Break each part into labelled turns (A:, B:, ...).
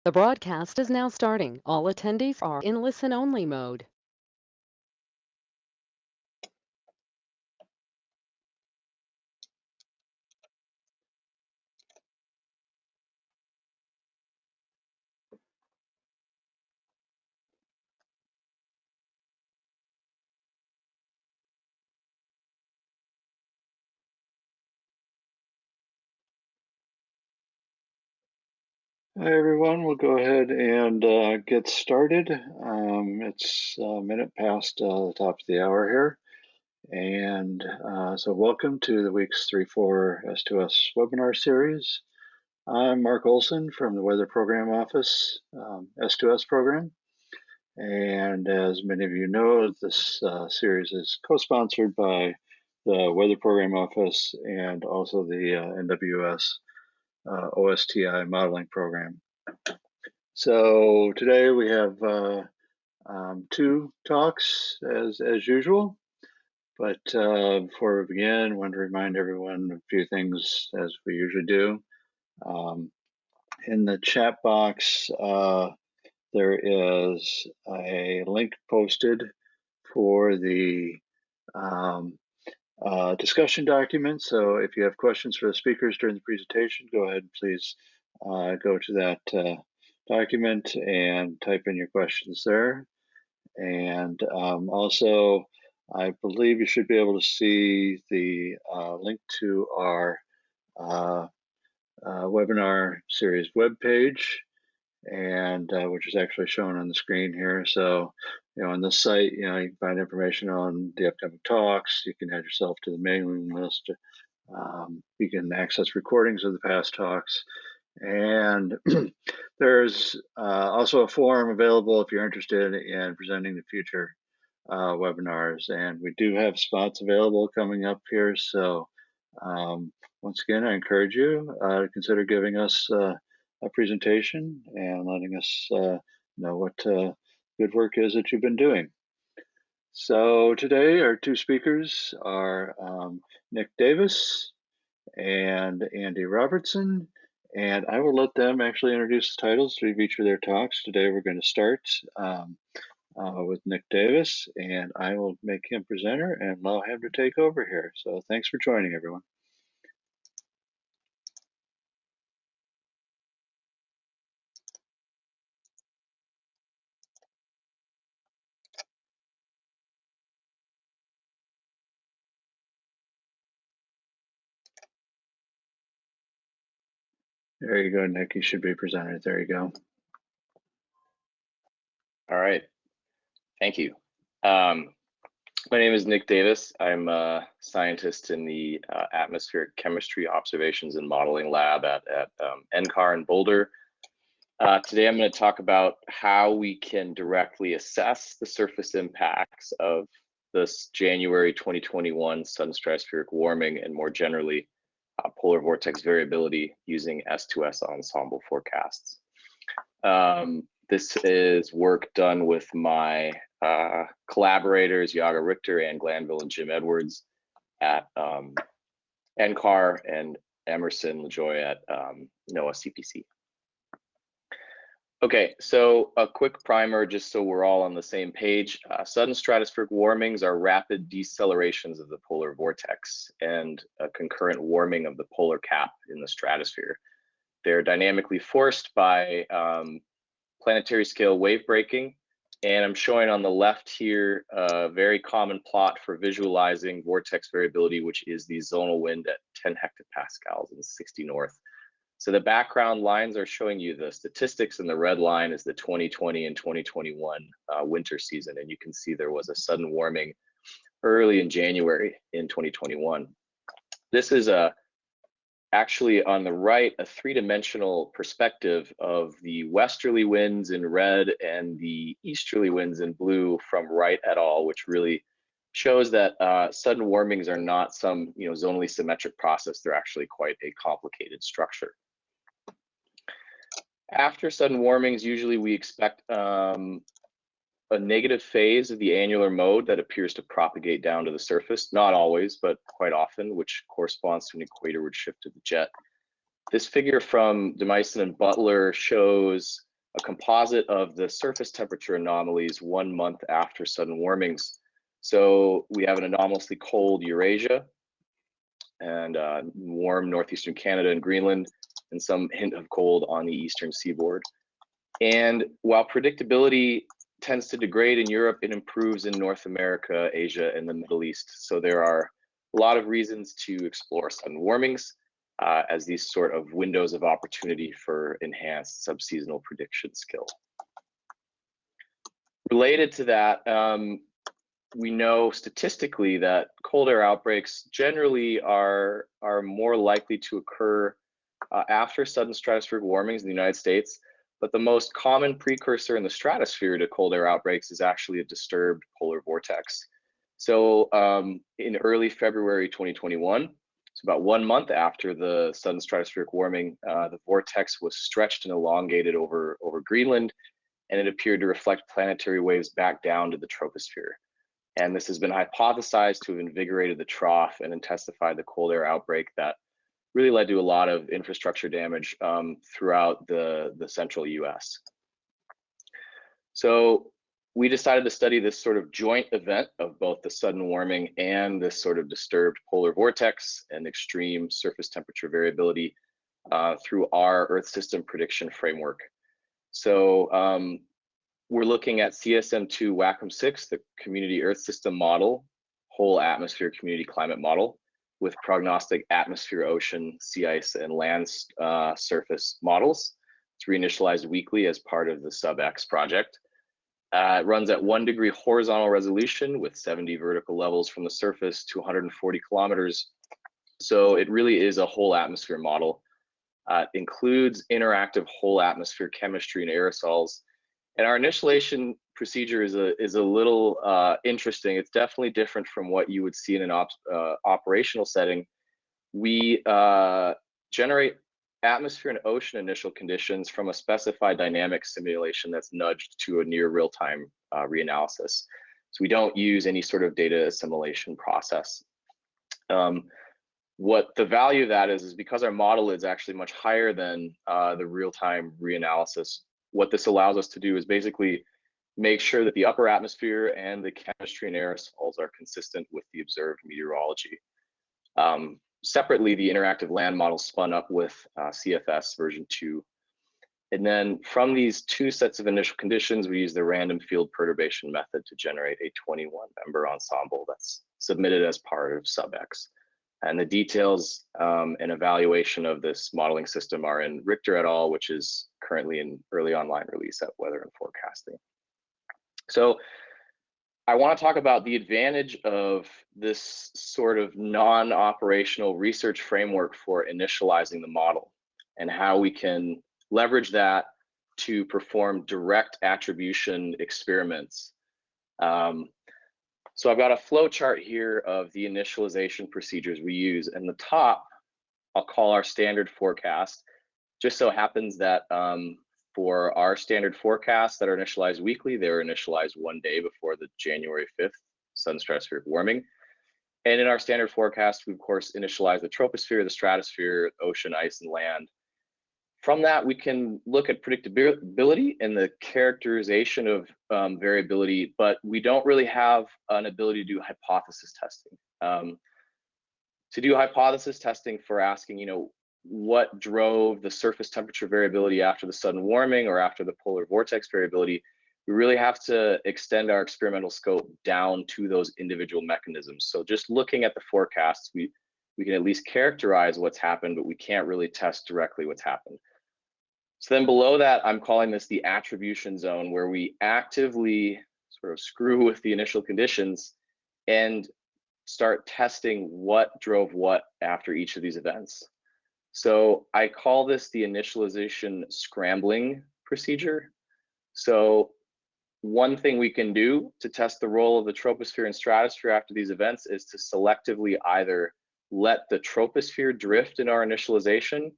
A: The broadcast is now starting. All attendees are in listen-only mode.
B: Hi everyone, we'll go ahead and get started. It's a minute past the top of the hour here. And so welcome to the week's 3-4 S2S webinar series. I'm Mark Olson from the Weather Program Office, S2S program. And as many of you know, this series is co-sponsored by the Weather Program Office and also the NWS OSTI modeling program. So today we have two talks as usual, but before we begin, I want to remind everyone a few things as we usually do. In the chat box, there is a link posted for the discussion document. So if you have questions for the speakers during the presentation, go ahead and please go to that document and type in your questions there. And also, I believe you should be able to see the link to our webinar series webpage, and which is actually shown on the screen here. So, on this site, you can find information on the upcoming talks. You can add yourself to the mailing list. You can access recordings of the past talks. And there's also a forum available if you're interested in presenting the future webinars. And we do have spots available coming up here. So once again, I encourage you to consider giving us a presentation and letting us know what good work is that you've been doing. So today our two speakers are Nick Davis and Andy Robertson, and I will let them actually introduce the titles to each of their talks. Today we're going to start with Nick Davis, and I will make him presenter and allow him to take over here. So thanks for joining, everyone. There you go, Nick. You should be presented. There you go.
C: All right. Thank you. My name is Nick Davis. I'm a scientist in the Atmospheric Chemistry Observations and Modeling Lab at NCAR in Boulder. Today I'm going to talk about how we can directly assess the surface impacts of this January 2021 sudden stratospheric warming and more generally polar vortex variability using S2S ensemble forecasts. This is work done with my collaborators, Yaga Richter, Ann Glanville, and Jim Edwards at NCAR, and Emerson LaJoy at NOAA CPC. Okay, so a quick primer just so we're all on the same page. Sudden stratospheric warmings are rapid decelerations of the polar vortex and a concurrent warming of the polar cap in the stratosphere. They're dynamically forced by planetary scale wave breaking, and I'm showing on the left here a very common plot for visualizing vortex variability, which is the zonal wind at 10 hectopascals in 60 north. So the background lines are showing you the statistics, and the red line is the 2020 and 2021 winter season, and you can see there was a sudden warming early in January in 2021. This is actually on the right, a three-dimensional perspective of the westerly winds in red and the easterly winds in blue from Wright et al., which really shows that sudden warmings are not some zonally symmetric process. They're actually quite a complicated structure. After sudden warmings, usually we expect a negative phase of the annular mode that appears to propagate down to the surface. Not always, but quite often, which corresponds to an equatorward shift of the jet. This figure from Demyson and Butler shows a composite of the surface temperature anomalies 1 month after sudden warmings. So we have an anomalously cold Eurasia and warm northeastern Canada and Greenland, and some hint of cold on the eastern seaboard. And while predictability tends to degrade in Europe, it improves in North America, Asia, and the Middle East. So there are a lot of reasons to explore sudden warmings as these sort of windows of opportunity for enhanced subseasonal prediction skill. Related to that, we know statistically that cold air outbreaks generally are more likely to occur after sudden stratospheric warmings in the United States, but the most common precursor in the stratosphere to cold air outbreaks is actually a disturbed polar vortex. So in early February 2021, so about 1 month after the sudden stratospheric warming, the vortex was stretched and elongated over Greenland, and it appeared to reflect planetary waves back down to the troposphere. And this has been hypothesized to have invigorated the trough and intensified the cold air outbreak that really led to a lot of infrastructure damage throughout the central US. So we decided to study this sort of joint event of both the sudden warming and this sort of disturbed polar vortex and extreme surface temperature variability through our Earth system prediction framework. So we're looking at CSM2 WACM 6, the community Earth system model, whole atmosphere community climate model, with prognostic atmosphere, ocean, sea ice, and land surface models. It's reinitialized weekly as part of the SubX project. It runs at 1 degree horizontal resolution with 70 vertical levels from the surface to 140 kilometers. So it really is a whole atmosphere model. It includes interactive whole atmosphere chemistry and aerosols. And our initialization procedure is a little interesting. It's definitely different from what you would see in an operational setting. We generate atmosphere and ocean initial conditions from a specified dynamic simulation that's nudged to a near real-time reanalysis. So we don't use any sort of data assimilation process. What the value of that is because our model is actually much higher than the real-time reanalysis. What this allows us to do is basically make sure that the upper atmosphere and the chemistry and aerosols are consistent with the observed meteorology. Separately, the interactive land model spun up with CFS version 2. And then from these two sets of initial conditions, we use the random field perturbation method to generate a 21-member ensemble that's submitted as part of SubX. And the details and evaluation of this modeling system are in Richter et al., which is currently in early online release at Weather and Forecasting. So I want to talk about the advantage of this sort of non-operational research framework for initializing the model and how we can leverage that to perform direct attribution experiments. So I've got a flow chart here of the initialization procedures we use, and the top I'll call our standard forecast. Just so happens that for our standard forecasts that are initialized weekly, they're initialized 1 day before the January 5th sudden stratospheric warming. And in our standard forecast, we of course initialize the troposphere, the stratosphere, ocean, ice, and land. From that, we can look at predictability and the characterization of variability, but we don't really have an ability to do hypothesis testing. To do hypothesis testing for asking, what drove the surface temperature variability after the sudden warming or after the polar vortex variability, we really have to extend our experimental scope down to those individual mechanisms. So just looking at the forecasts, we can at least characterize what's happened, but we can't really test directly what's happened. So then below that, I'm calling this the attribution zone, where we actively sort of screw with the initial conditions and start testing what drove what after each of these events. So I call this the initialization scrambling procedure. So one thing we can do to test the role of the troposphere and stratosphere after these events is to selectively either let the troposphere drift in our initialization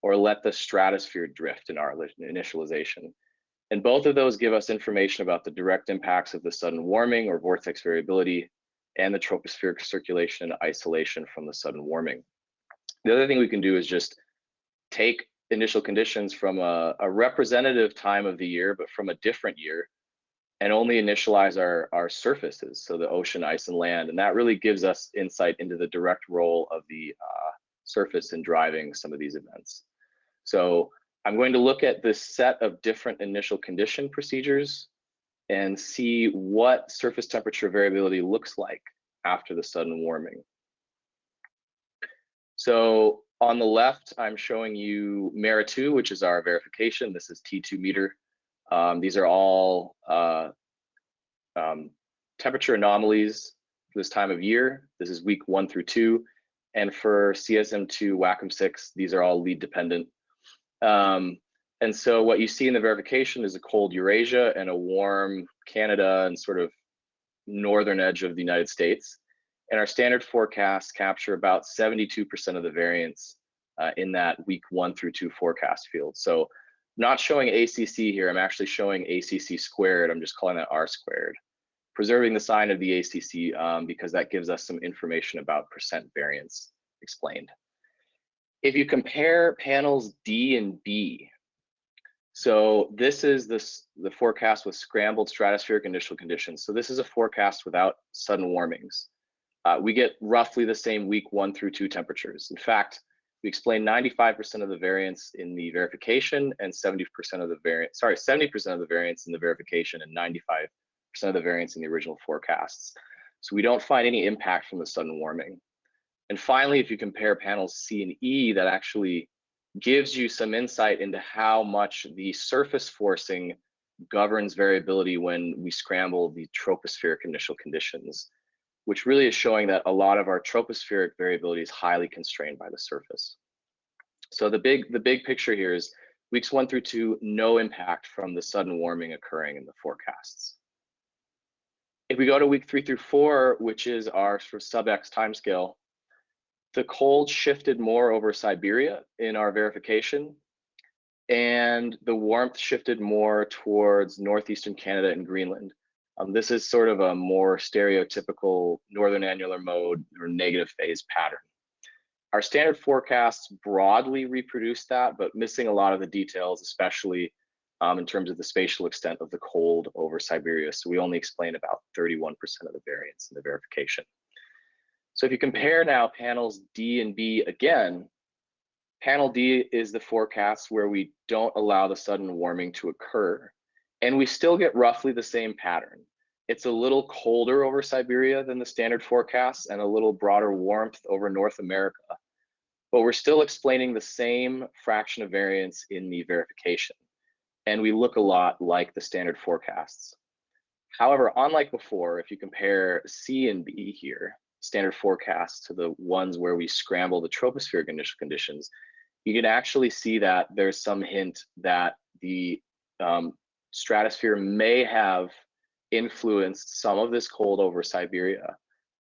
C: or let the stratosphere drift in our initialization. And both of those give us information about the direct impacts of the sudden warming or vortex variability and the tropospheric circulation and isolation from the sudden warming. The other thing we can do is just take initial conditions from a representative time of the year, but from a different year, and only initialize our surfaces, so the ocean, ice, and land. And that really gives us insight into the direct role of the surface in driving some of these events. So I'm going to look at this set of different initial condition procedures and see what surface temperature variability looks like after the sudden warming. So on the left, I'm showing you MERA2, which is our verification. This is T2 meter. These are all temperature anomalies for this time of year. This is week 1 through 2. And for CSM2, WACM 6, these are all lead dependent. And so what you see in the verification is a cold Eurasia and a warm Canada and sort of northern edge of the United States. And our standard forecasts capture about 72% of the variance in that week 1 through 2 forecast field. So not showing ACC here, I'm actually showing ACC squared. I'm just calling that R squared, preserving the sign of the ACC because that gives us some information about percent variance explained. If you compare panels D and B, so this is the forecast with scrambled stratospheric initial conditions. So this is a forecast without sudden warmings. We get roughly the same week 1 through 2 temperatures. In fact, we explain 95% of the variance in the verification and 70% of the variance, 70% of the variance in the verification and 95% of the variance in the original forecasts. So we don't find any impact from the sudden warming. And finally, if you compare panels C and E, that actually gives you some insight into how much the surface forcing governs variability when we scramble the tropospheric initial conditions, which really is showing that a lot of our tropospheric variability is highly constrained by the surface. So the big picture here is weeks 1 through 2, no impact from the sudden warming occurring in the forecasts. If we go to week 3 through 4, which is our sort of sub-X timescale, the cold shifted more over Siberia in our verification, and the warmth shifted more towards northeastern Canada and Greenland. This is sort of a more stereotypical northern annular mode or negative phase pattern. Our standard forecasts broadly reproduce that, but missing a lot of the details, especially in terms of the spatial extent of the cold over Siberia. So we only explain about 31% of the variance in the verification. So if you compare now panels D and B again, panel D is the forecast where we don't allow the sudden warming to occur, and we still get roughly the same pattern. It's a little colder over Siberia than the standard forecast and a little broader warmth over North America, but we're still explaining the same fraction of variance in the verification, and we look a lot like the standard forecasts. However, unlike before, if you compare C and B here, standard forecasts, to the ones where we scramble the tropospheric initial conditions, you can actually see that there's some hint that the stratosphere may have influenced some of this cold over Siberia,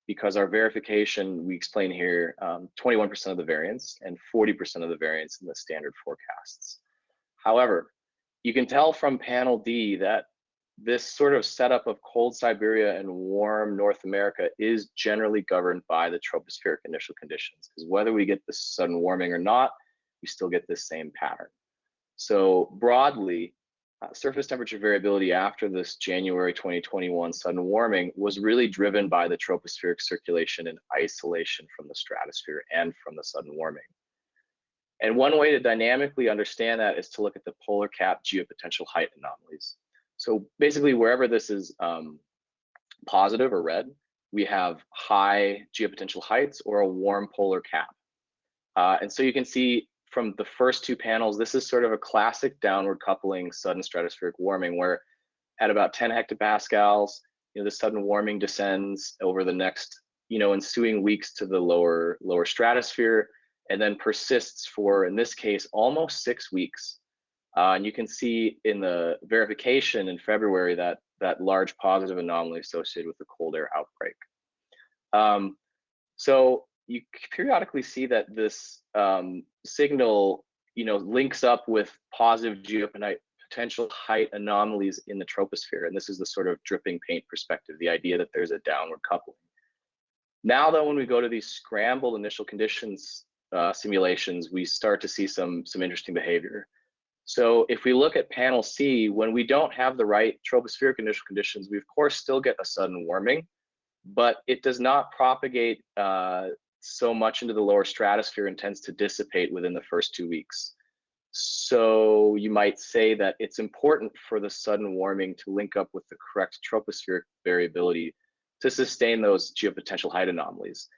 C: because our verification, we explain here 21% of the variance and 40% of the variance in the standard forecasts. However, you can tell from panel D that this sort of setup of cold Siberia and warm North America is generally governed by the tropospheric initial conditions, because whether we get this sudden warming or not, we still get this same pattern. So broadly, surface temperature variability after this January 2021 sudden warming was really driven by the tropospheric circulation in isolation from the stratosphere and from the sudden warming. And one way to dynamically understand that is to look at the polar cap geopotential height anomalies. So basically, wherever this is positive or red, we have high geopotential heights or a warm polar cap. And so you can see from the first 2 panels, this is sort of a classic downward coupling sudden stratospheric warming, where at about 10 hectopascals, the sudden warming descends over the next, ensuing weeks to the lower stratosphere, and then persists for, in this case, almost 6 weeks. And you can see in the verification in February that large positive anomaly associated with the cold air outbreak. So you periodically see that this signal, links up with positive geopotential height anomalies in the troposphere. And this is the sort of dripping paint perspective, the idea that there's a downward coupling. Now, though, when we go to these scrambled initial conditions simulations, we start to see some interesting behavior. So if we look at panel C, when we don't have the right tropospheric initial conditions, we of course still get a sudden warming, but it does not propagate so much into the lower stratosphere and tends to dissipate within the first 2 weeks. So you might say that it's important for the sudden warming to link up with the correct tropospheric variability to sustain those geopotential height anomalies.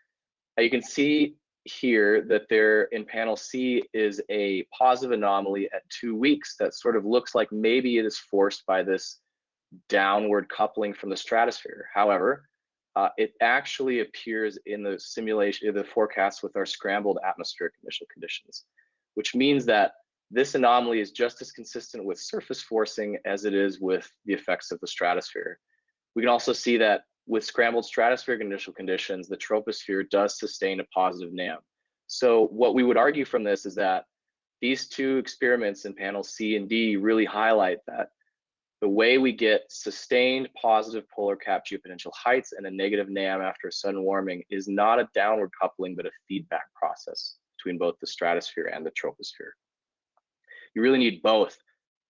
C: Now you can see here that there in panel C is a positive anomaly at 2 weeks that sort of looks like maybe it is forced by this downward coupling from the stratosphere. However, it actually appears in the simulation, the forecast with our scrambled atmospheric initial conditions, which means that this anomaly is just as consistent with surface forcing as it is with the effects of the stratosphere. We can also see that with scrambled stratospheric initial conditions, the troposphere does sustain a positive NAM. So what we would argue from this is that these two experiments in panels C and D really highlight that the way we get sustained positive polar cap geopotential heights and a negative NAM after sudden warming is not a downward coupling, but a feedback process between both the stratosphere and the troposphere. You really need both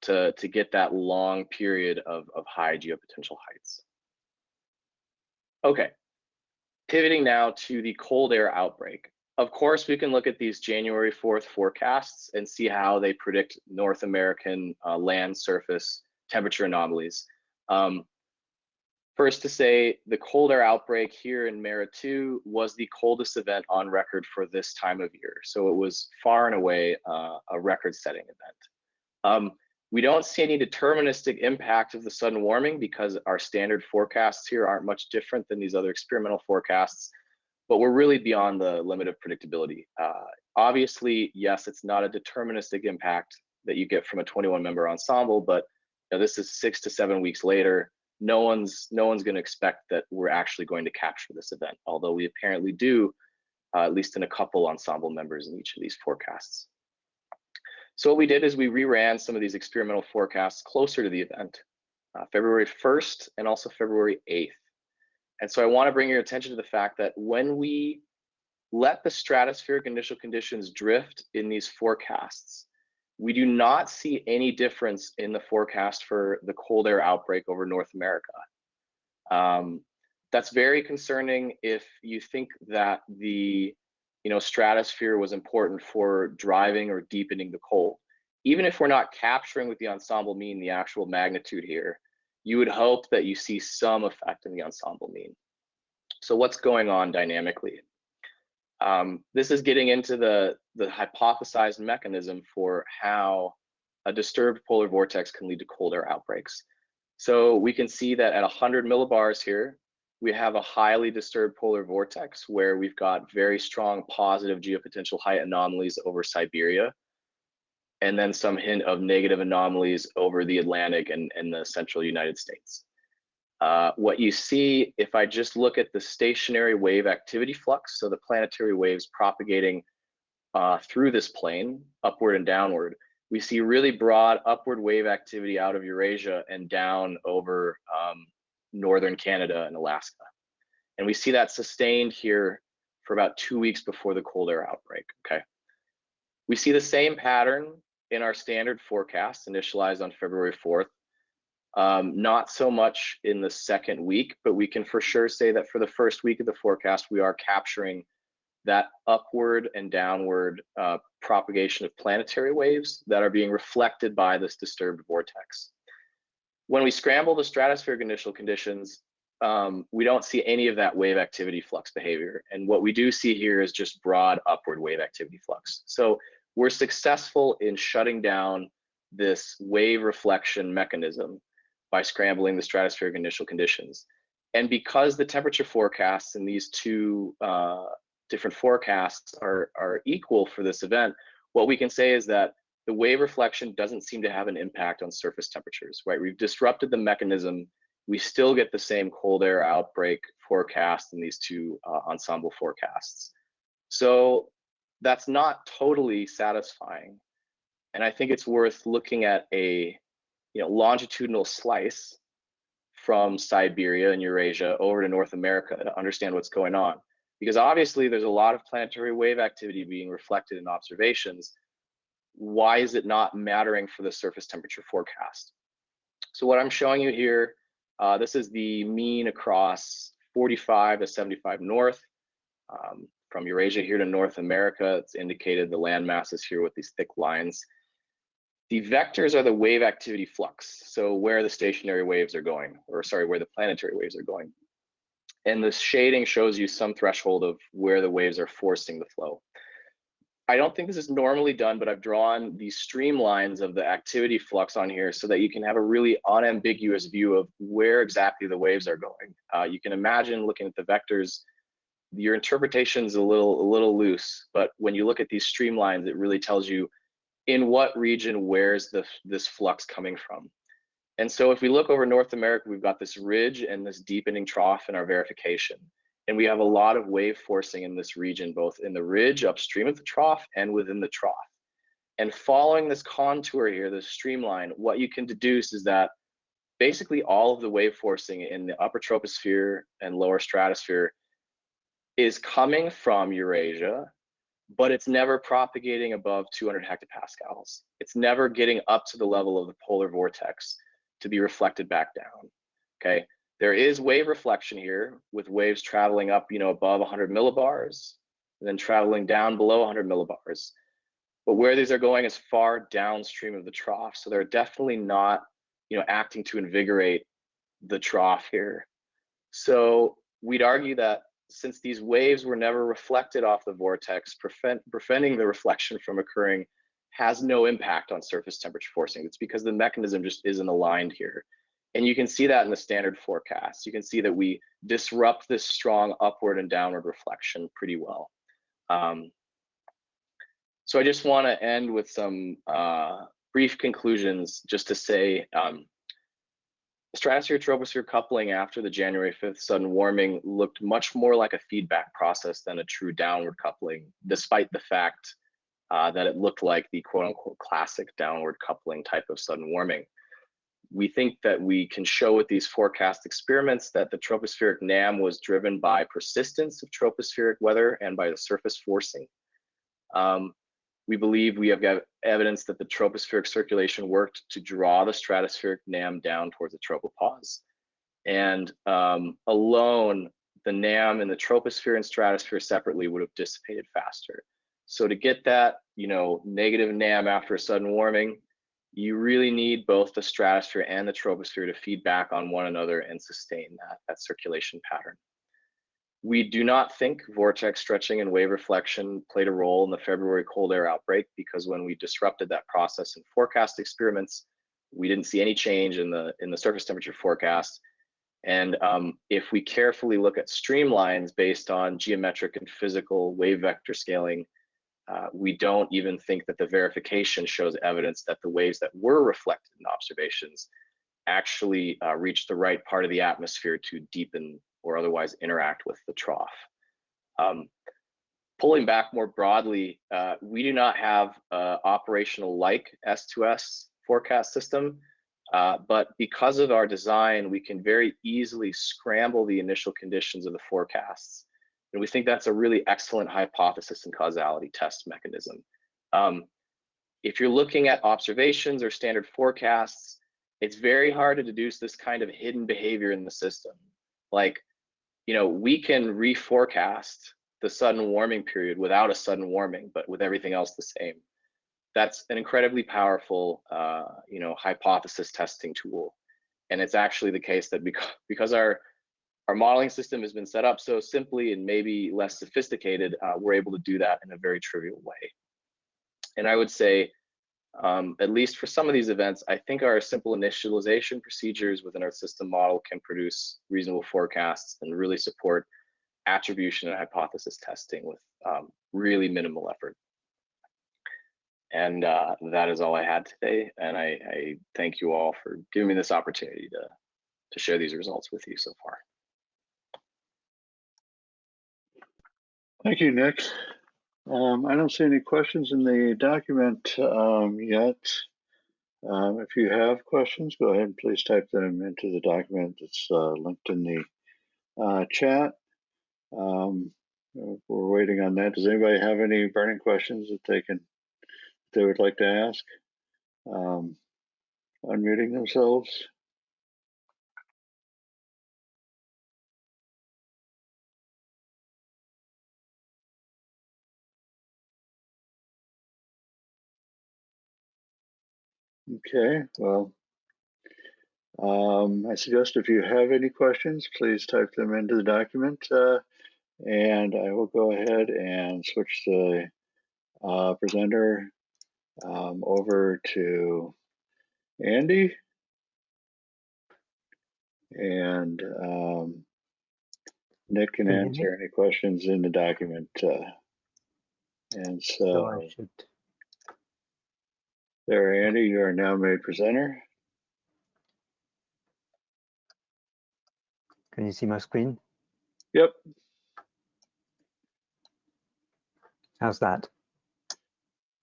C: to get that long period of high geopotential heights. Okay, pivoting now to the cold air outbreak. Of course, we can look at these January 4th forecasts and see how they predict North American land surface temperature anomalies. First to say, the cold air outbreak here in Mera 2 was the coldest event on record for this time of year. So it was far and away a record-setting event. We don't see any deterministic impact of the sudden warming because our standard forecasts here aren't much different than these other experimental forecasts, but we're really beyond the limit of predictability. Obviously, yes, it's not a deterministic impact that you get from a 21-member ensemble, but this is 6 to 7 weeks later. No one's going to expect that we're actually going to capture this event, although we apparently do, at least in a couple ensemble members in each of these forecasts. So what we did is we reran some of these experimental forecasts closer to the event, February 1st and also February 8th. And so I want to bring your attention to the fact that when we let the stratospheric initial conditions drift in these forecasts, we do not see any difference in the forecast for the cold air outbreak over North America. That's very concerning if you think that the stratosphere was important for driving or deepening the cold. Even if we're not capturing with the ensemble mean the actual magnitude here, you would hope that you see some effect in the ensemble mean. So what's going on dynamically? This is getting into the hypothesized mechanism for how a disturbed polar vortex can lead to cold air outbreaks. So we can see that at 100 millibars here, we have a highly disturbed polar vortex where we've got very strong positive geopotential height anomalies over Siberia, and then some hint of negative anomalies over the Atlantic and the central United States. What you see, if I just look at the stationary wave activity flux, so the planetary waves propagating through this plane, upward and downward, we see really broad upward wave activity out of Eurasia and down over northern Canada and Alaska. And we see that sustained here for about 2 weeks before the cold air outbreak, okay? We see the same pattern in our standard forecast initialized on February 4th. Not so much in the second week, but we can for sure say that for the first week of the forecast, we are capturing that upward and downward propagation of planetary waves that are being reflected by this disturbed vortex. When we scramble the stratospheric initial conditions, we don't see any of that wave activity flux behavior. And what we do see here is just broad upward wave activity flux. So we're successful in shutting down this wave reflection mechanism by scrambling the stratospheric initial conditions. And because the temperature forecasts in these two different forecasts are equal for this event, what we can say is that the wave reflection doesn't seem to have an impact on surface temperatures, right? We've disrupted the mechanism. We still get the same cold air outbreak forecast in these two ensemble forecasts. So that's not totally satisfying. And I think it's worth looking at a longitudinal slice from Siberia and Eurasia over to North America to understand what's going on. Because obviously there's a lot of planetary wave activity being reflected in observations. Why is it not mattering for the surface temperature forecast? So what I'm showing you here, this is the mean across 45 to 75 north, from Eurasia here to North America. It's indicated the land masses here with these thick lines. The vectors are the wave activity flux, so where the stationary waves are going, or sorry, where the planetary waves are going. And the shading shows you some threshold of where the waves are forcing the flow. I don't think this is normally done, but I've drawn these streamlines of the activity flux on here so that you can have a really unambiguous view of where exactly the waves are going. You can imagine looking at the vectors, your interpretation is a little loose, but when you look at these streamlines, it really tells you in what region where's this flux coming from. And so if we look over North America, we've got this ridge and this deepening trough in our verification. And we have a lot of wave forcing in this region, both in the ridge upstream of the trough and within the trough. And following this contour here, this streamline, what you can deduce is that basically all of the wave forcing in the upper troposphere and lower stratosphere is coming from Eurasia, but it's never propagating above 200 hectopascals. It's never getting up to the level of the polar vortex to be reflected back down, okay? There is wave reflection here with waves traveling up, above 100 millibars, and then traveling down below 100 millibars. But where these are going is far downstream of the trough, so they're definitely not, acting to invigorate the trough here. So we'd argue that since these waves were never reflected off the vortex, preventing the reflection from occurring has no impact on surface temperature forcing. It's because the mechanism just isn't aligned here. And you can see that in the standard forecast. You can see that we disrupt this strong upward and downward reflection pretty well. So I just want to end with some brief conclusions, just to say stratosphere-troposphere coupling after the January 5th sudden warming looked much more like a feedback process than a true downward coupling, despite the fact that it looked like the quote-unquote classic downward coupling type of sudden warming. We think that we can show with these forecast experiments that the tropospheric NAM was driven by persistence of tropospheric weather and by the surface forcing. We believe we have got evidence that the tropospheric circulation worked to draw the stratospheric NAM down towards the tropopause. And alone, the NAM in the troposphere and stratosphere separately would have dissipated faster. So to get that, negative NAM after a sudden warming, you really need both the stratosphere and the troposphere to feed back on one another and sustain that circulation pattern. We do not think vortex stretching and wave reflection played a role in the February cold air outbreak, because when we disrupted that process in forecast experiments, we didn't see any change in the surface temperature forecast. And if we carefully look at streamlines based on geometric and physical wave vector scaling, we don't even think that the verification shows evidence that the waves that were reflected in observations actually reach the right part of the atmosphere to deepen or otherwise interact with the trough. Pulling back more broadly, we do not have operational like S2S forecast system, but because of our design, we can very easily scramble the initial conditions of the forecasts. And we think that's a really excellent hypothesis and causality test mechanism. If you're looking at observations or standard forecasts, it's very hard to deduce this kind of hidden behavior in the system. Like, we can reforecast the sudden warming period without a sudden warming, but with everything else the same. That's an incredibly powerful, hypothesis testing tool. And it's actually the case that because our modeling system has been set up so simply and maybe less sophisticated, we're able to do that in a very trivial way. And I would say, at least for some of these events, I think our simple initialization procedures within our system model can produce reasonable forecasts and really support attribution and hypothesis testing with really minimal effort. And that is all I had today. And I thank you all for giving me this opportunity to share these results with you so far.
B: Thank you, Nick. I don't see any questions in the document yet. If you have questions, go ahead and please type them into the document. It's linked in the chat. we're waiting on that. Does anybody have any burning questions that they would like to ask? Unmuting themselves. Okay, well, I suggest if you have any questions, please type them into the document, and I will go ahead and switch the presenter over to Andy. And Nick can answer any questions in the document. And so
D: I should.
B: There, Andy, you are now made presenter.
D: Can you see my screen?
B: Yep.
D: How's that?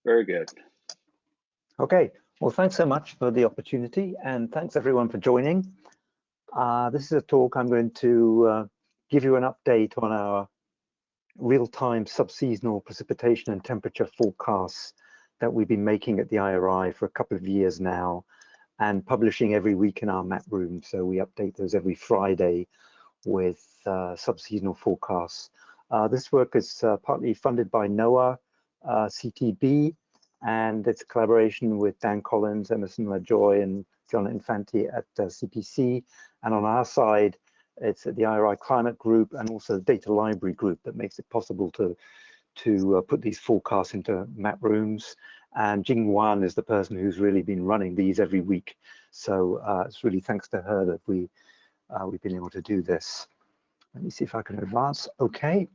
B: Very good.
D: Okay, well, thanks so much for the opportunity, and thanks everyone for joining. This is a talk I'm going to give you an update on our real-time subseasonal precipitation and temperature forecasts that we've been making at the IRI for a couple of years now and publishing every week in our map room. So we update those every Friday with subseasonal forecasts. This work is partly funded by NOAA, CTB, and it's a collaboration with Dan Collins, Emerson LaJoy, and John Infanti at CPC. And on our side, it's at the IRI Climate Group and also the Data Library Group that makes it possible to put these forecasts into map rooms. And Jing Wan is the person who's really been running these every week. So it's really thanks to her that we've been able to do this. Let me see if I can advance. Okay,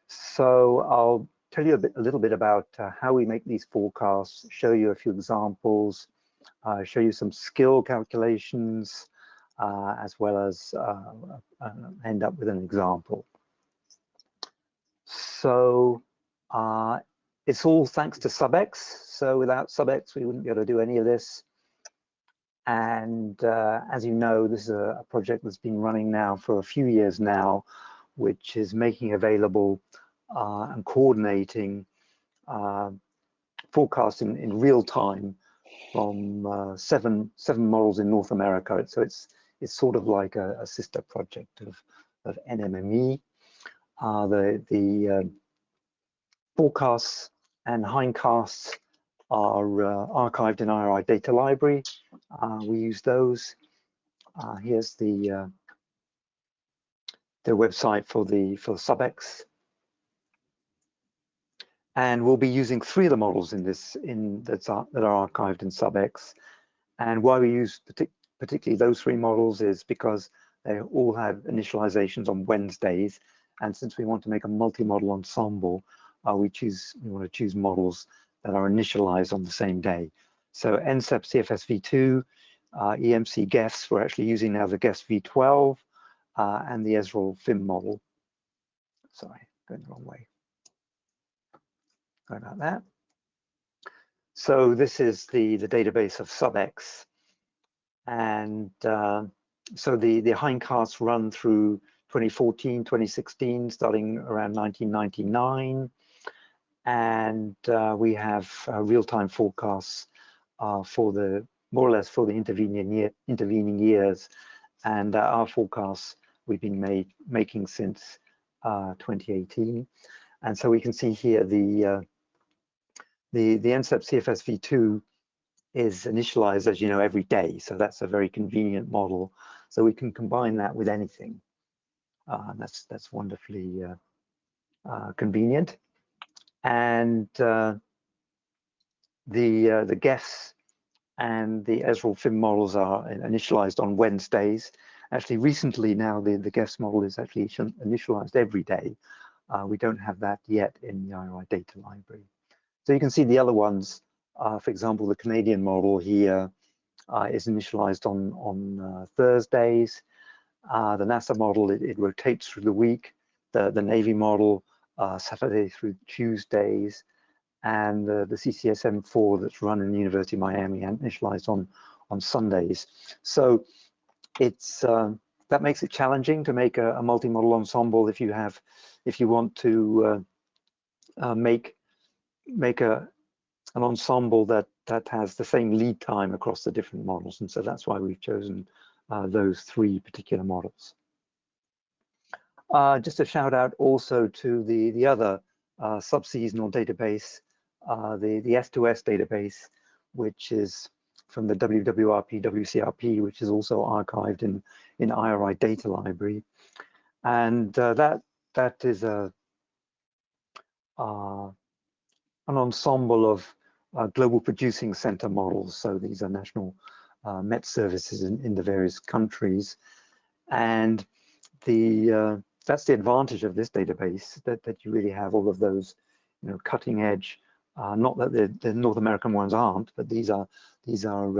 D: so I'll tell you a little bit about how we make these forecasts, show you a few examples, show you some skill calculations, as well as end up with an example. So it's all thanks to SubX. So without SubX, we wouldn't be able to do any of this. And as you know, this is a project that's been running now for a few years now, which is making available and coordinating forecasting in real time from seven models in North America. So it's sort of like a sister project of NMME. The forecasts and hindcasts are archived in IRI Data Library. We use those. Here's the website for SubX. And we'll be using 3 of the models in this that are archived in SubX. And why we use particularly those 3 models is because they all have initializations on Wednesdays. And since we want to make a multi-model ensemble, we want to choose models that are initialized on the same day. So NCEP CFS v2, EMC GEFS, we're actually using now the GEFS v12 and the Esrol FIM model. Sorry, going the wrong way. Sorry about that. So this is the database of SubX. And so the hindcasts run through 2014, 2016, starting around 1999. And we have real-time forecasts for more or less for the intervening years. And our forecasts we've been making since 2018. And so we can see here the NCEP CFS v2 is initialized, as you know, every day. So that's a very convenient model. So we can combine that with anything. That's wonderfully convenient. And the GEFS and the Esrol FIM models are initialized on Wednesdays. Actually, recently now the GEFS model is actually initialized every day. We don't have that yet in the IRI Data Library. So you can see the other ones. For example, the Canadian model here is initialized on Thursdays. The NASA model, it rotates through the week. The Navy model, Saturday through Tuesdays. And the CCSM4 that's run in the University of Miami and initialized on Sundays. So it's that makes it challenging to make a multi-model ensemble if you want to make an ensemble that has the same lead time across the different models. And so that's why we've chosen those 3 particular models. Just a shout out also to the other subseasonal database, the S2S database, which is from the WWRP, WCRP, which is also archived in IRI data library. And that is an ensemble of global producing center models. So these are national Met services in the various countries. And that's the advantage of this database, that you really have all of those, cutting edge. Not that the North American ones aren't, but these are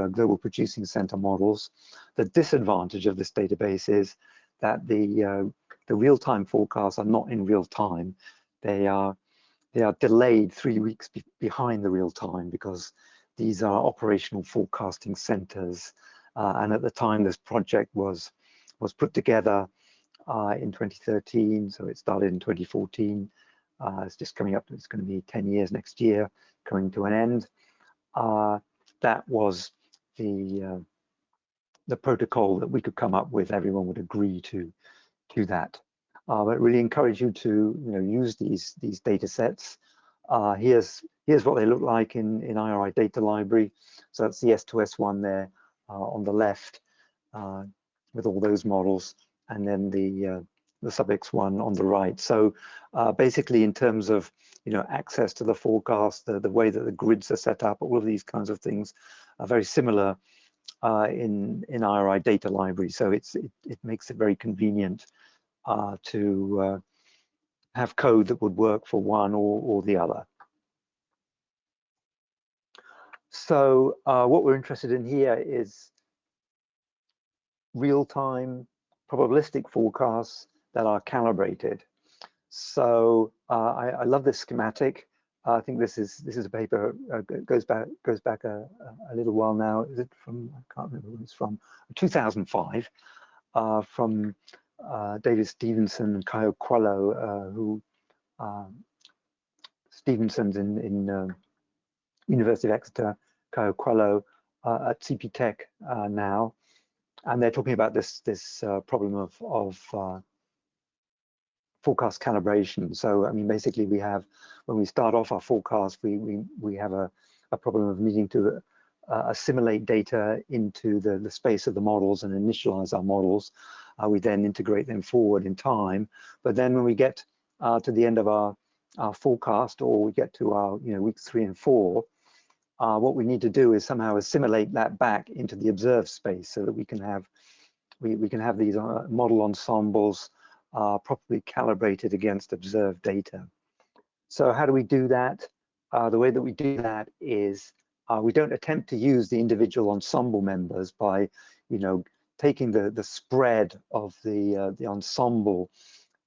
D: global producing center models. The disadvantage of this database is that the real-time forecasts are not in real time. They are delayed 3 weeks behind the real time, because these are operational forecasting centers. And at the time this project was put together in 2013, so it started in 2014. It's just coming up, it's going to be 10 years next year, coming to an end. That was the protocol that we could come up with. Everyone would agree to that. But really encourage you to use these data sets. Here's what they look like in IRI data library. So that's the S2S one there on the left with all those models, and then the SubX one on the right. So basically, in terms of access to the forecast, the way that the grids are set up, all of these kinds of things are very similar in IRI data library. So it makes it very convenient to have code that would work for one or the other. So what we're interested in here is real-time probabilistic forecasts that are calibrated. So I love this schematic. I think this is a paper goes back a little while now. Is it from? I can't remember when it's from. 2005, from David Stevenson and Caio Coelho, who Stevenson's in University of Exeter, Caio Coelho at CP Tech now, and they're talking about this problem of forecast calibration. So I mean, basically, we have, when we start off our forecast, we have a problem of needing to assimilate data into the space of the models and initialize our models. We then integrate them forward in time. But then when we get to the end of our forecast, or we get to our weeks 3 and 4, what we need to do is somehow assimilate that back into the observed space, so that we can have these model ensembles properly calibrated against observed data. So how do we do that? The way that we do that is we don't attempt to use the individual ensemble members by taking the spread of the ensemble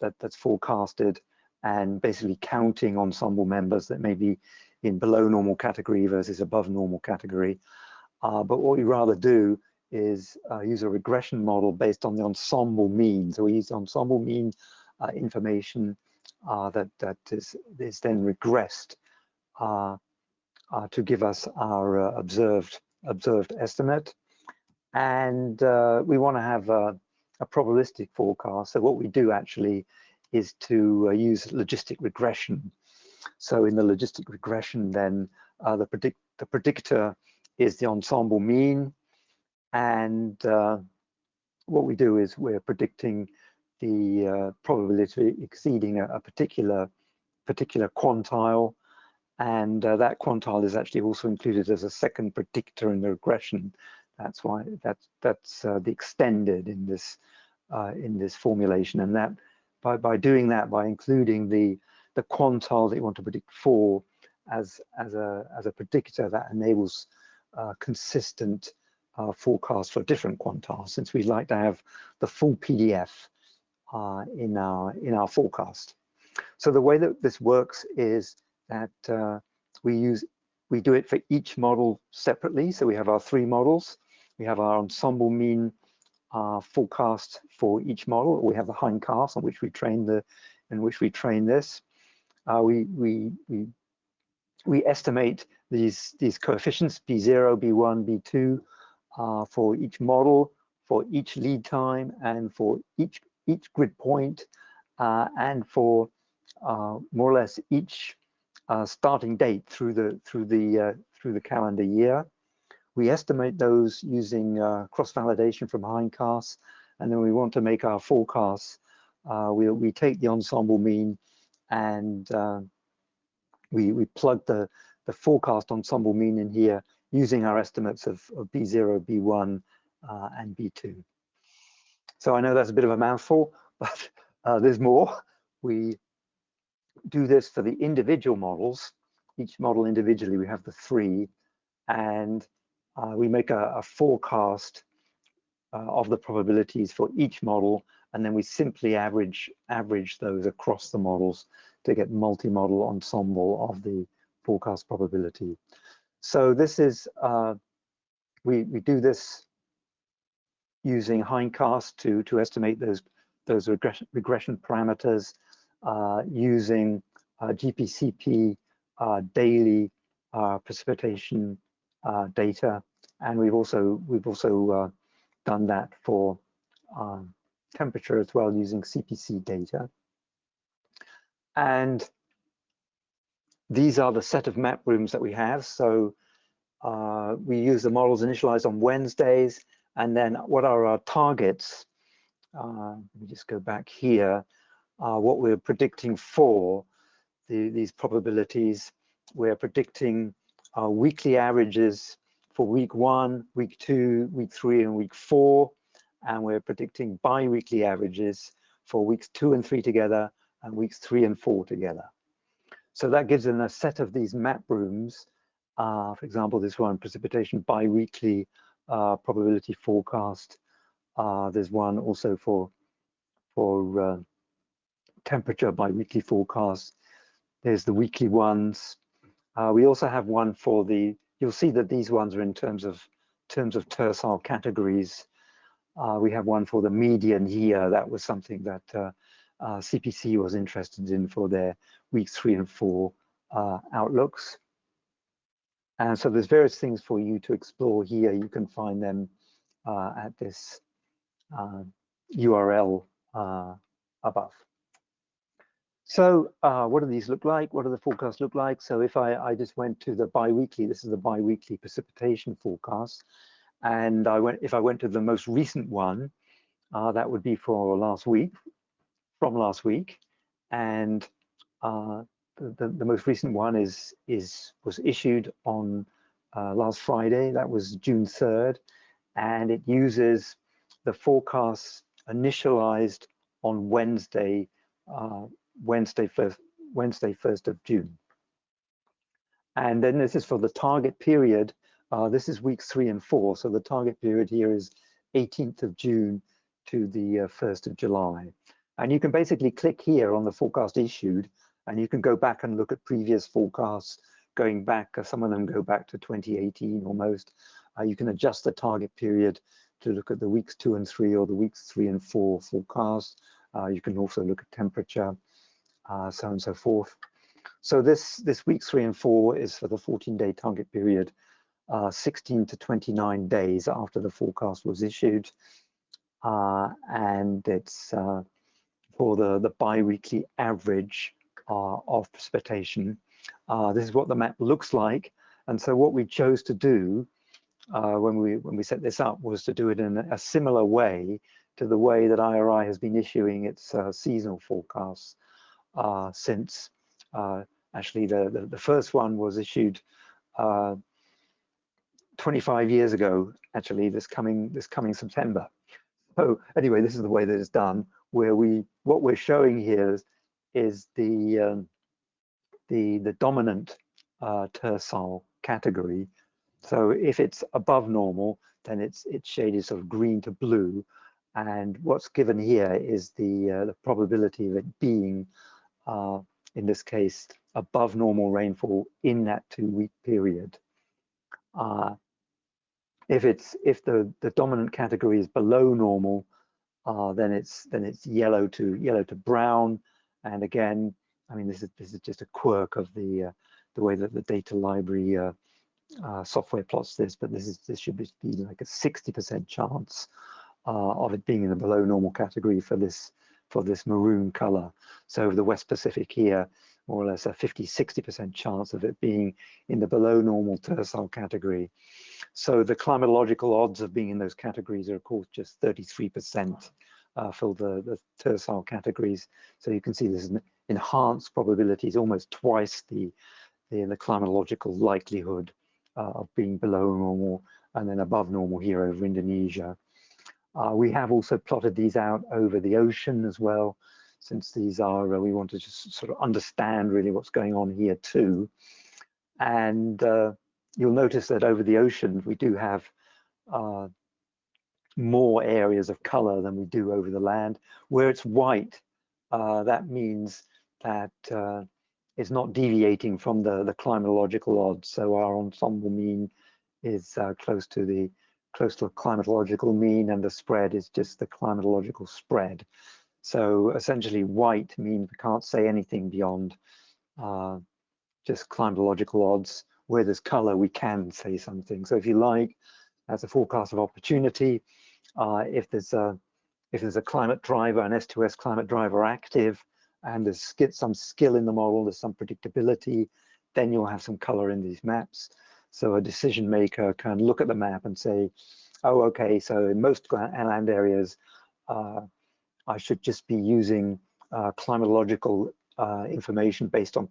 D: that's forecasted and basically counting ensemble members that may be in below normal category versus above normal category. But what we rather do is use a regression model based on the ensemble mean. So we use the ensemble mean information that is then regressed to give us our observed estimate. And we want to have a probabilistic forecast. So what we do actually is to use logistic regression. So in the logistic regression, then the predictor is the ensemble mean, and what we do is we're predicting the probability exceeding a particular quantile, and that quantile is actually also included as a second predictor in the regression. That's why that's the extended in this formulation, and that by doing that, by including the quantile that you want to predict for as a predictor, that enables consistent forecast for different quantiles, since we like to have the full PDF in our forecast. So the way that this works is that we do it for each model separately. So we have our 3 models. We have our ensemble mean forecast for each model. We have the hindcast on which we train this. We estimate these coefficients B0, B1, B2 for each model, for each lead time, and for each grid point, and for more or less each starting date through the calendar year. We estimate those using cross-validation from hindcasts, and then we want to make our forecasts. We take the ensemble mean and we plug the forecast ensemble mean in here using our estimates of B0, B1, and B2. So I know that's a bit of a mouthful, but there's more. We do this for the individual models. Each model individually, we have the 3, and we make a forecast of the probabilities for each model, and then we simply average those across the models to get multi-model ensemble of the forecast probability. So this is, we do this using hindcast to estimate those regression parameters, using GPCP daily precipitation data, and we've also done that for temperature as well using CPC data. And these are the set of map rooms that we have. So we use the models initialized on Wednesdays, and then what are our targets? Let me just go back here. What we're predicting for these probabilities, we're predicting weekly averages for week 1, week 2, week 3, and week 4, and we're predicting bi-weekly averages for weeks 2 and 3 together and weeks 3 and 4 together. So that gives them a set of these map rooms. For example, this one, precipitation bi-weekly probability forecast. There's one also for temperature bi-weekly forecast. There's the weekly ones. We also have one for the, you'll see that these ones are in terms of tercile categories. We have one for the median here. That was something that CPC was interested in for their weeks 3 and 4 outlooks. And so there's various things for you to explore here. You can find them at this URL above. So what do these look like? What do the forecasts look like? So if I just went to the bi-weekly, this is the bi-weekly precipitation forecast. And if I went to the most recent one, that would be for last week, from last week. And the most recent one was issued on last Friday. That was June 3rd, and it uses the forecasts initialized on Wednesday, Wednesday 1st of June. And then this is for the target period. This is weeks 3 and 4. So the target period here is 18th of June to the 1st of July. And you can basically click here on the forecast issued, and you can go back and look at previous forecasts going back. Some of them go back to 2018 almost. You can adjust the target period to look at the weeks 2 and 3 or the weeks 3 and 4 forecast. You can also look at temperature, so on and so forth. So this week 3 and 4 is for the 14-day target period, 16 to 29 days after the forecast was issued, and it's for the bi-weekly average of precipitation. This is what the map looks like, and so what we chose to do when we set this up was to do it in a similar way to the way that IRI has been issuing its seasonal forecasts since actually the first one was issued 25 years ago, actually this coming September. So anyway, this is the way that it's done, where what we're showing here is the dominant tercile category. So if it's above normal, then it's shaded sort of green to blue, and what's given here is the probability of it being, in this case, above normal rainfall in that 2-week period. If the dominant category is below normal, then it's yellow to brown. And again, I mean, this is just a quirk of the way that the data library software plots this, but this should be like a 60% chance of it being in the below normal category for this maroon color. So over the West Pacific here, more or less a 50–60% chance of it being in the below normal tercile category. So the climatological odds of being in those categories are of course just 33% for the tercile categories. So you can see this is an enhanced probabilities, almost twice the climatological likelihood of being below normal and then above normal here over Indonesia. We have also plotted these out over the ocean as well, since these are, we want to just sort of understand really what's going on here too. And you'll notice that over the ocean, we do have more areas of color than we do over the land. Where it's white, that means that it's not deviating from the climatological odds. So our ensemble mean is close to a climatological mean, and the spread is just the climatological spread. So essentially white means we can't say anything beyond just climatological odds. Where there's color, we can say something. So if you like, as a forecast of opportunity, if there's a climate driver, an S2S climate driver active, and there's some skill in the model, there's some predictability, then you'll have some color in these maps. So a decision maker can look at the map and say, oh, okay, so in most land areas, I should just be using climatological information based on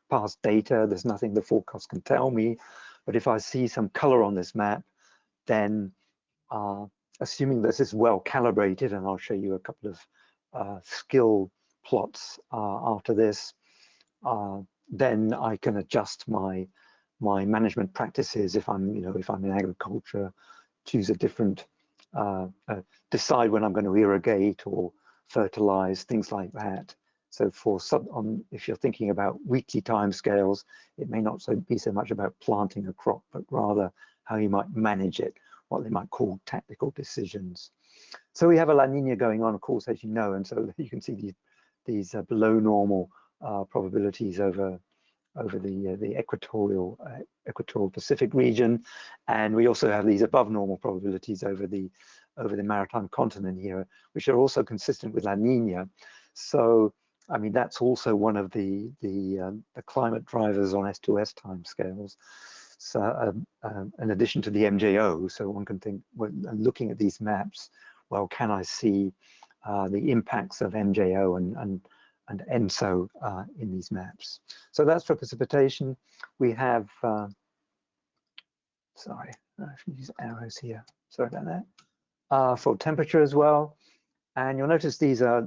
D: past data. There's nothing the forecast can tell me. But if I see some color on this map, then assuming this is well calibrated, and I'll show you a couple of skill plots after this, then I can adjust my management practices. If I'm in agriculture, choose a different, decide when I'm going to irrigate or fertilize, things like that. So if you're thinking about weekly timescales, it may not be so much about planting a crop, but rather how you might manage it, what they might call tactical decisions. So we have a La Nina going on, of course, as you know, and so you can see these below normal probabilities over the equatorial Pacific region, and we also have these above normal probabilities over the maritime continent here, which are also consistent with La Nina. So I mean, that's also one of the climate drivers on S2S timescales. So in addition to the MJO, so one can think, when looking at these maps, well, can I see the impacts of MJO and ENSO in these maps? So that's for precipitation. We have, sorry, I should use arrows here. Sorry about that. For temperature as well. And you'll notice these are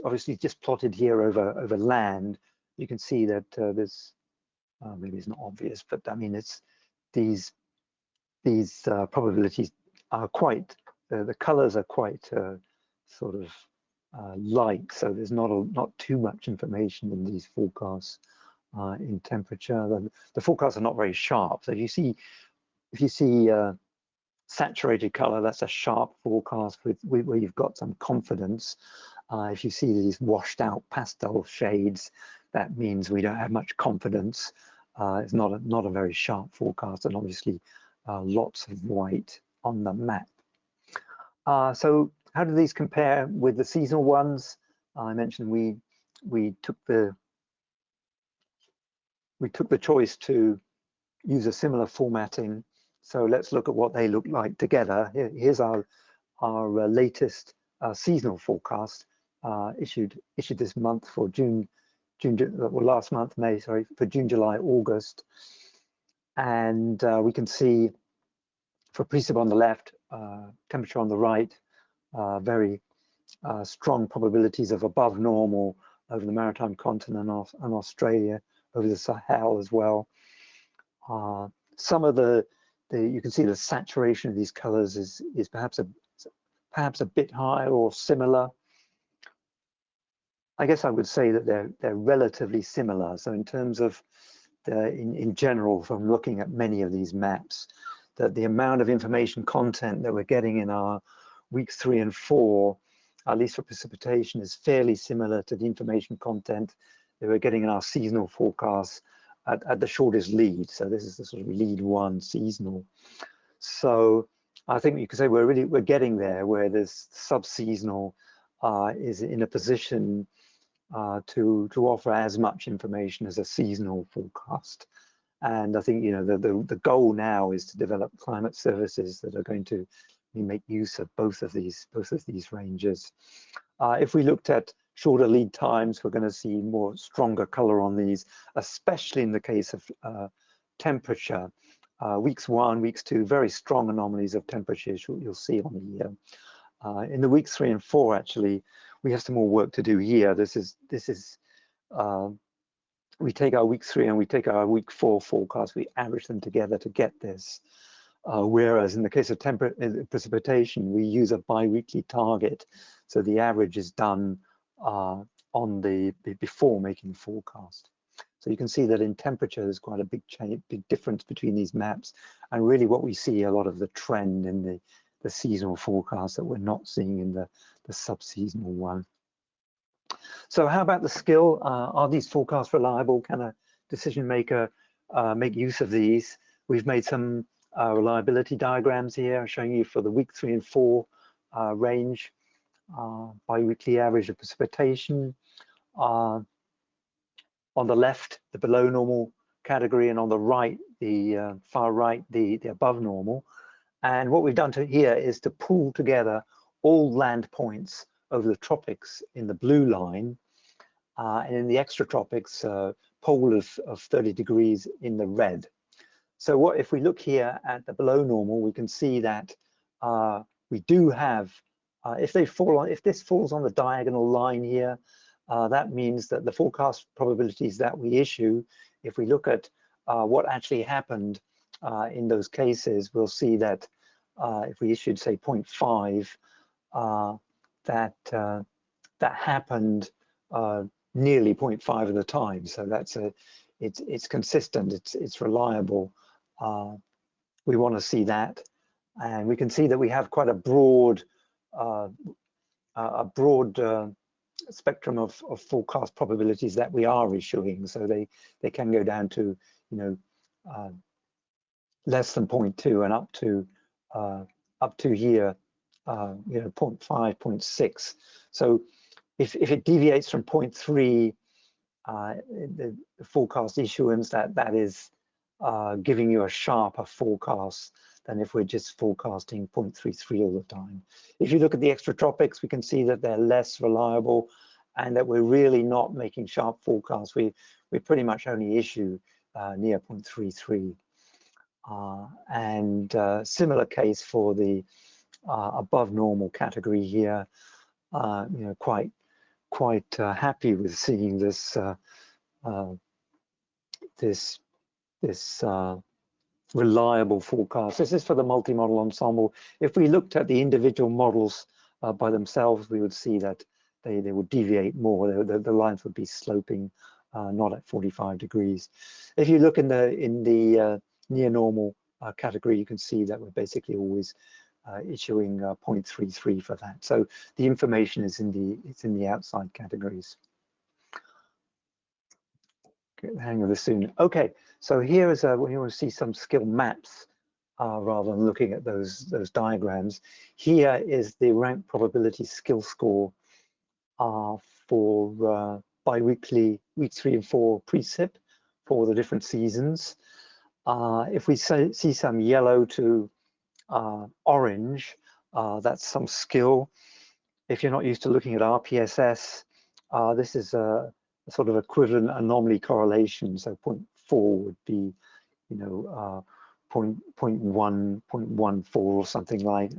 D: obviously just plotted here over land. You can see that there's, maybe it's not obvious, but I mean, it's these probabilities are quite, the colors are quite sort of light, so there's not too much information in these forecasts in temperature. The forecasts are not very sharp. So if you see saturated color, that's a sharp forecast where you've got some confidence. If you see these washed out pastel shades, that means we don't have much confidence. It's not a very sharp forecast, and obviously lots of white on the map. So how do these compare with the seasonal ones? I mentioned we took the choice to use a similar formatting. So let's look at what they look like together. Here's our latest seasonal forecast issued this month for last month, May, sorry, for June, July, August. And we can see for precip on the left, temperature on the right, very strong probabilities of above normal over the maritime continent and Australia, over the Sahel as well. Some of you can see the saturation of these colors is perhaps a bit higher or similar. I guess I would say that they're relatively similar. So in terms of in general, from looking at many of these maps, that the amount of information content that we're getting in our weeks 3 and 4, at least for precipitation, is fairly similar to the information content that we're getting in our seasonal forecasts at the shortest lead. So this is the sort of lead 1 seasonal. So I think you could say we're getting there, where this subseasonal is in a position to offer as much information as a seasonal forecast. And I think, you know, the goal now is to develop climate services that are going to make use of both of these ranges. If we looked at shorter lead times, we're going to see more stronger color on these, especially in the case of temperature. Weeks 1, weeks 2, very strong anomalies of temperatures you'll see on the year. In the weeks 3 and 4, actually, we have some more work to do here. We take our week 3 and we take our week 4 forecast, we average them together to get this. Whereas in the case of precipitation, we use a bi-weekly target. So the average is done before making the forecast. So you can see that in temperature, there's quite a big difference between these maps. And really what we see a lot of the trend in the seasonal forecast that we're not seeing in the subseasonal one. So how about the skill? Are these forecasts reliable? Can a decision maker make use of these? We've made some reliability diagrams here showing you for the week 3 and 4 range, bi-weekly average of precipitation. On the left, the below normal category, and on the right, the far right, the above normal. And what we've done here is to pull together all land points over the tropics in the blue line, and in the extratropics, pole of 30 degrees in the red. So what if we look here at the below normal, we can see that we do have, if this falls on the diagonal line here, that means that the forecast probabilities that we issue, if we look at what actually happened in those cases, we'll see that if we issued, say, 0.5, that happened nearly 0.5 of the time. So it's consistent, it's reliable. We want to see that, and we can see that we have quite a broad spectrum of forecast probabilities that we are issuing. So they can go down to, you know, less than 0.2 and up to here, you know, 0.5, 0.6. So if it deviates from 0.3, the forecast issuance, that is giving you a sharper forecast than if we're just forecasting 0.33 all the time. If you look at the extratropics, we can see that they're less reliable and that we're really not making sharp forecasts. We pretty much only issue near 0.33. And similar case for the above normal category here. You know, quite happy with seeing this reliable forecast. This is for the multi-model ensemble. If we looked at the individual models by themselves, we would see that they would deviate more. The lines would be sloping, not at 45 degrees. If you look in the near normal category, you can see that we're basically always issuing 0.33 for that. So the information is in the outside categories. Get the hang of this soon. Okay, so here is when you want to see some skill maps rather than looking at those diagrams. Here is the rank probability skill score for bi-weekly week 3 and 4 precip for the different seasons. If we see some yellow to orange, that's some skill. If you're not used to looking at RPSS, this is a sort of equivalent anomaly correlation. So 0.4 would be, you know, 0.1, 0.14 or something like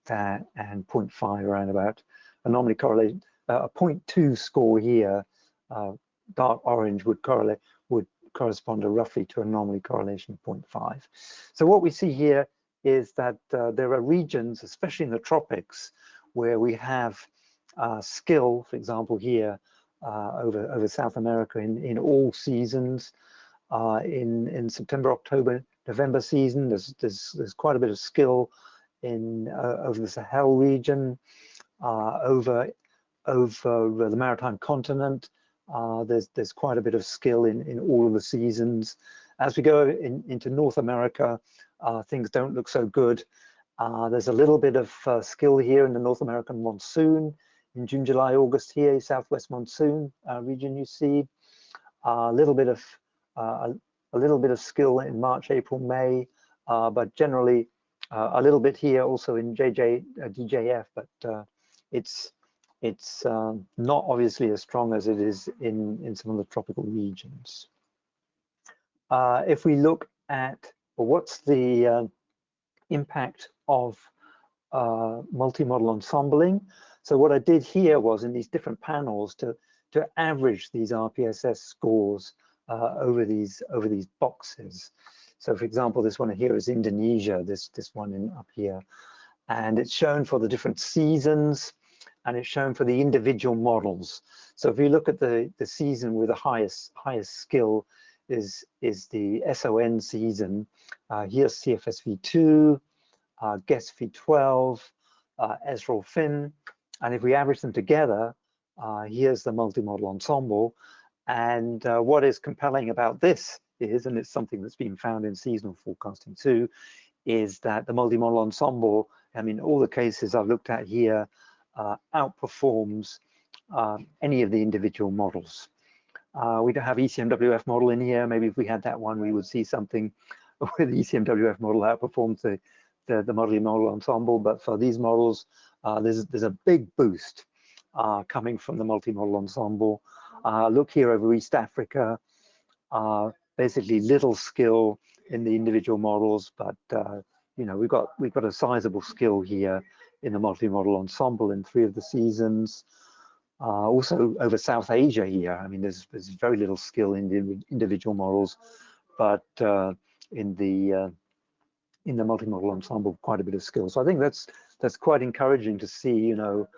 D: that, and 0.5 around about anomaly correlation. A 0.2 score here, dark orange, would correspond to roughly to anomaly correlation of 0.5. So what we see here is that there are regions, especially in the tropics, where we have skill, for example, here over South America in all seasons. In September, October, November season. There's quite a bit of skill in over the Sahel region, over the maritime continent. There's quite a bit of skill in all of the seasons. As we go into North America, things don't look so good. There's a little bit of skill here in the North American monsoon in June, July, August here, southwest monsoon region. You see a little bit of skill in March, April, May, but generally a little bit here also in DJF, but it's not obviously as strong as it is in some of the tropical regions. If we look at what's the impact of multi-model ensembling, so what I did here was in these different panels to average these RPSS scores over these boxes. So for example, this one here is Indonesia, this one up here, and it's shown for the different seasons, and it's shown for the individual models. So if you look at the season with the highest skill is the SON season. Here's CFSV2, GUESS V12, Esrol Fin, and if we average them together, here's the multi-model ensemble. And what is compelling about this is, and it's something that's been found in seasonal forecasting too, is that the multi-model ensemble, I mean, all the cases I've looked at here, outperforms any of the individual models. We don't have ECMWF model in here. Maybe if we had that one, we would see something where the ECMWF model outperforms the multi-model ensemble. But for these models, there's a big boost coming from the multi-model ensemble. Look here over East Africa, basically little skill in the individual models, but you know, we've got a sizable skill here in the multi-model ensemble in 3 of the seasons. Also over South Asia here, I mean, there's very little skill in the individual models, but in the multi-model ensemble, quite a bit of skill. So I think that's quite encouraging to see, you know,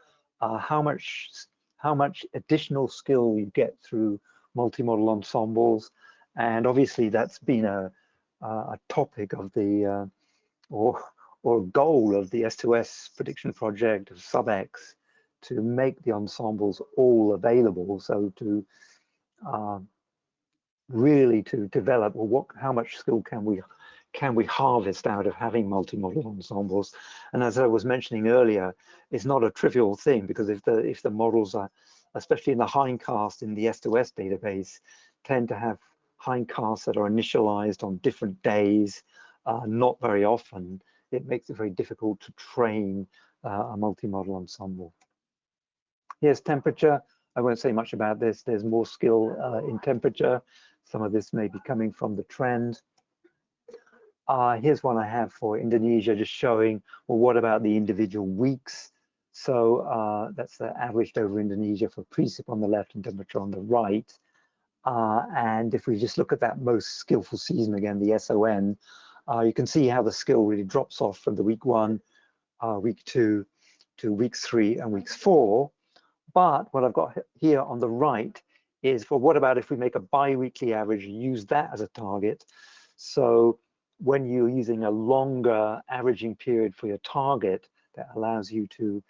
D: how much additional skill you get through multi-model ensembles, and obviously that's been a topic of the or goal of the S2S prediction project of SubX, to make the ensembles all available. So to really to develop, well, how much skill can we harvest out of having multi-model ensembles? And as I was mentioning earlier, it's not a trivial thing, because if the models are, especially in the hindcast in the S2S database, tend to have hindcasts that are initialized on different days, not very often, it makes it very difficult to train a multi-model ensemble. Here's temperature. I won't say much about this. There's more skill in temperature. Some of this may be coming from the trend. Here's one I have for Indonesia, just showing, well, what about the individual weeks? So that's the averaged over Indonesia for precip on the left and temperature on the right. And if we just look at that most skillful season again, the SON, you can see how the skill really drops off from the week 1, week 2 to weeks 3 and weeks 4. But what I've got here on the right is, for what about if we make a bi-weekly average and use that as a target? So when you're using a longer averaging period for your target, that allows you to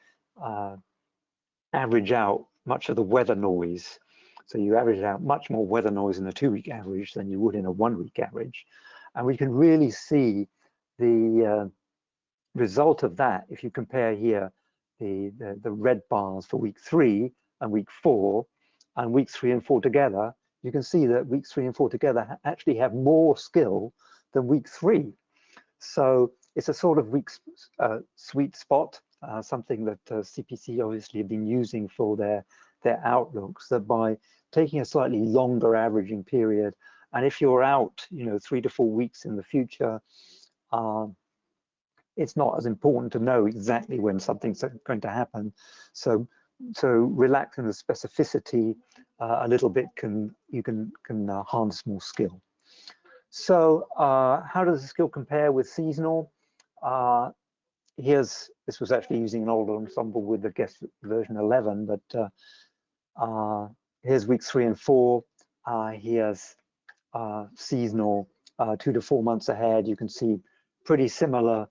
D: average out much of the weather noise. So you average out much more weather noise in a 2-week average than you would in a 1-week average. And we can really see the result of that if you compare here the red bars for week 3 and week 4, and weeks 3 and 4 together. You can see that weeks 3 and 4 together actually have more skill than week 3. So it's a sort of week sweet spot, something that CPC obviously have been using for their outlooks, that by taking a slightly longer averaging period, and if you're out, you know, 3 to 4 weeks in the future, it's not as important to know exactly when something's going to happen. So relaxing the specificity a little bit you can harness more skill. So how does the skill compare with seasonal? This was actually using an older ensemble with the GUESS version 11, but here's weeks 3 and 4. Here's seasonal 2 to 4 months ahead, you can see pretty similar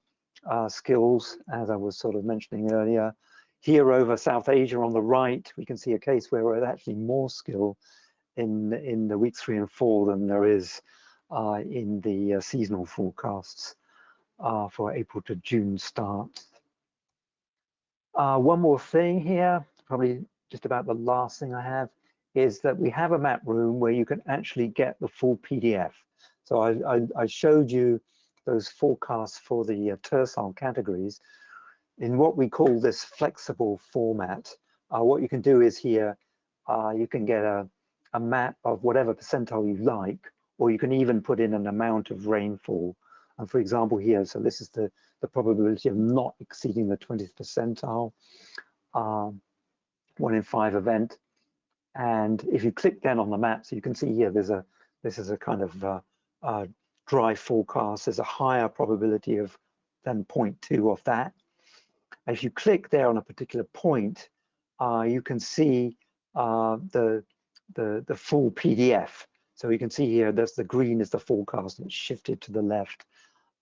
D: skills, as I was sort of mentioning earlier. Here over South Asia on the right, we can see a case where there's actually more skill in the weeks 3 and 4 than there is in the seasonal forecasts for April to June start. One more thing here, probably just about the last thing I have, is that we have a map room where you can actually get the full PDF. So I showed you those forecasts for the tercile categories in what we call this flexible format. What you can do is here, you can get a map of whatever percentile you like, or you can even put in an amount of rainfall. And for example here, so this is the probability of not exceeding the 20th percentile, 1 in 5 event. And if you click down on the map, so you can see here, this is a kind of dry forecast. There's a higher probability of than 0.2 of that. And if you click there on a particular point, you can see the full PDF. So you can see here, there's the green is the forecast, and it's shifted to the left.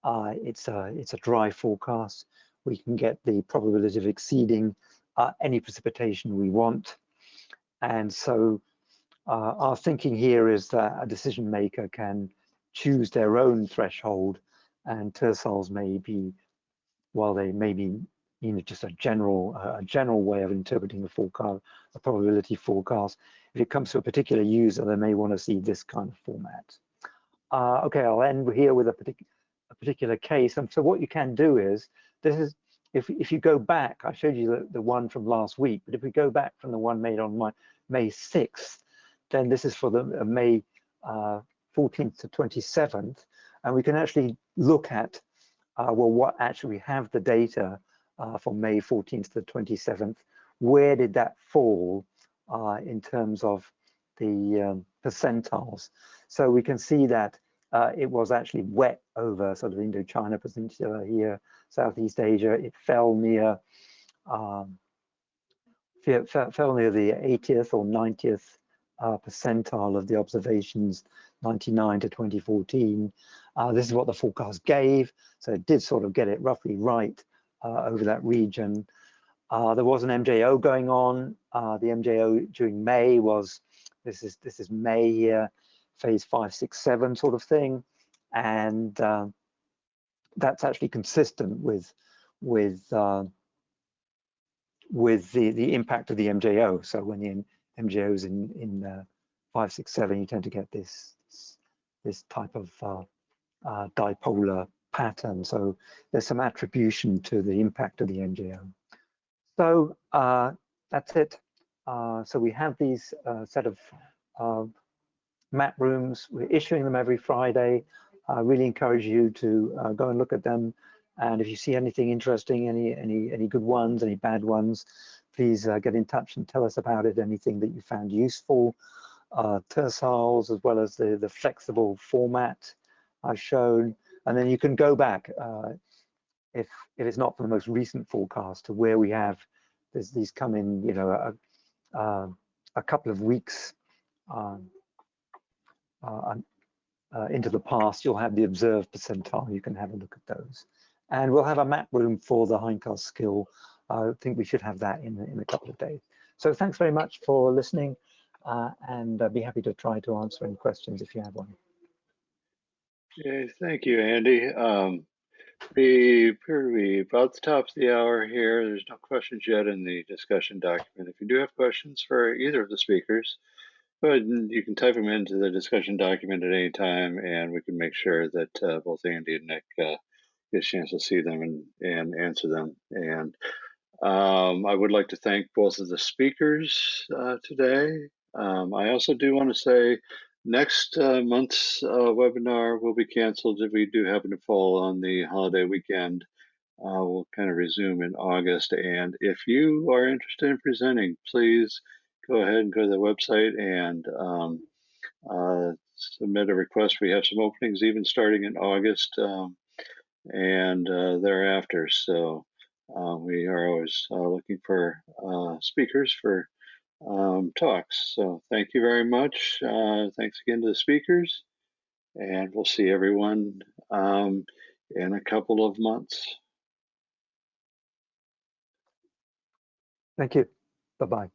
D: It's a dry forecast. We can get the probability of exceeding any precipitation we want. And so our thinking here is that a decision maker can choose their own threshold, and terciles may be, while they may be just a general way of interpreting the forecast, a probability forecast. If it comes to a particular user, they may want to see this kind of format. Okay, I'll end here with a particular case. And so what you can do is, this is, if you go back, I showed you the one from last week, but if we go back from the one made on May 6th, then this is for the May 14th to 27th, and we can actually look at, well, what actually we have the data from May 14th to 27th, where did that fall in terms of the percentiles. So we can see that it was actually wet over sort of Indochina Peninsula here, Southeast Asia. It fell near the 80th or 90th percentile of the observations, 99 to 2014. This is what the forecast gave, so it did sort of get it roughly right over that region. There was an MJO going on. The MJO during May was, this is May here, phase 5, 6, 7 sort of thing, and that's actually consistent with the impact of the MJO. So when the MJO is in 5, 6, 7, you tend to get this type of dipolar pattern. So there's some attribution to the impact of the MJO. So that's it. So we have these set of map rooms. We're issuing them every Friday. I really encourage you to go and look at them. And if you see anything interesting, any good ones, any bad ones, please get in touch and tell us about it. Anything that you found useful, terciles, as well as the flexible format I've shown. And then you can go back, if it's not for the most recent forecast, to where we have these come in, you know, a couple of weeks into the past. You'll have the observed percentile. You can have a look at those. And we'll have a map room for the hindcast skill. I think we should have that in a couple of days. So thanks very much for listening, and I'd be happy to try to answer any questions if you have one.
B: Okay, thank you, Andy. We appear to be about the top of the hour here. There's no questions yet in the discussion document. If you do have questions for either of the speakers, go ahead and you can type them into the discussion document at any time, and we can make sure that both Andy and Nick get a chance to see them and answer them. And I would like to thank both of the speakers today. I also do want to say next month's webinar will be canceled if we do happen to fall on the holiday weekend. We'll kind of resume in August. And if you are interested in presenting, please go ahead and go to the website and submit a request. We have some openings even starting in August and thereafter. So we are always looking for speakers for talks. So thank you very much. Thanks again to the speakers. and we'll see everyone in a couple of months.
D: Thank you. Bye-bye.